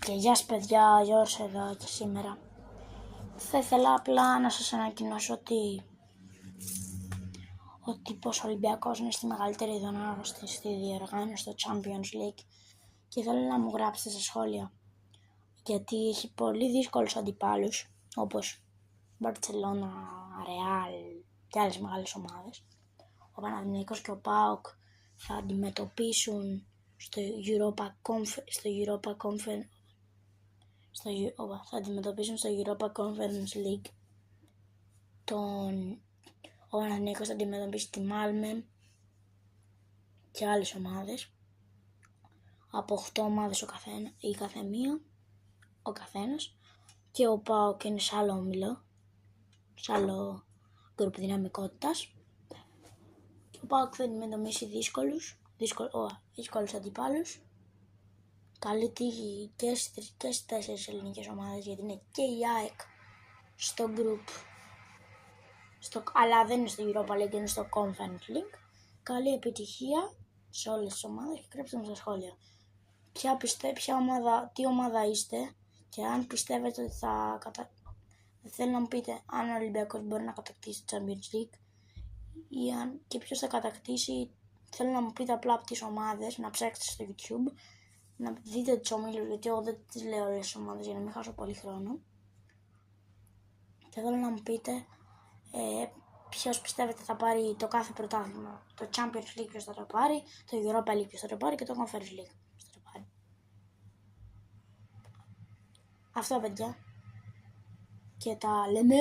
Και γεια σας παιδιά, Γιώργος εδώ και σήμερα θα ήθελα απλά να σας ανακοινώσω ότι πως ο Ολυμπιακός είναι στη μεγαλύτερη δονάρωστη στη διοργάνωση στο Champions League και θέλω να μου γράψετε στα σχόλια γιατί έχει πολύ δύσκολους αντιπάλους όπως Μπαρτσελώνα, Ρεάλ και άλλες μεγάλες ομάδες. Ο Παναθηναϊκός και ο ΠΑΟΚ θα αντιμετωπίσουν στο Europa Conference League ο Παναθηναϊκός θα αντιμετωπίσει τη Μάλμε και άλλες ομάδες από 8 ομάδες η καθεμία, ο καθένας, και ο ΠΑΟΚ είναι σε άλλο όμιλο, σε άλλο γκρουπ δυναμικότητας. Ο ΠΑΟΚ θα αντιμετωπίσει δύσκολους αντιπάλους. Καλή τύχη και στις 4 ελληνικές ομάδες, γιατί είναι και η ΑΕΚ στο group, αλλά δεν είναι στο Europa League, είναι στο Conference League. Καλή επιτυχία σε όλες τις ομάδες και γράψτε μου στα σχόλια τι ομάδα είστε και αν πιστεύετε ότι θέλω να μου πείτε αν ο Ολυμπιακός μπορεί να κατακτήσει το Champions League και ποιος θα κατακτήσει. Θέλω να μου πείτε απλά από τις ομάδες, να ψάξετε στο YouTube, να δείτε τις ομίλους, γιατί εγώ δεν τις λέω όλες τις ομάδες για να μην χάσω πολύ χρόνο. Και θέλω να μου πείτε ποιος πιστεύετε θα πάρει το κάθε πρωτάθλημα. Το Champions League ποιος θα το πάρει, το Europa League ποιος θα το πάρει και το Conference League ποιος θα το πάρει. Αυτό παιδιά. Και τα λέμε.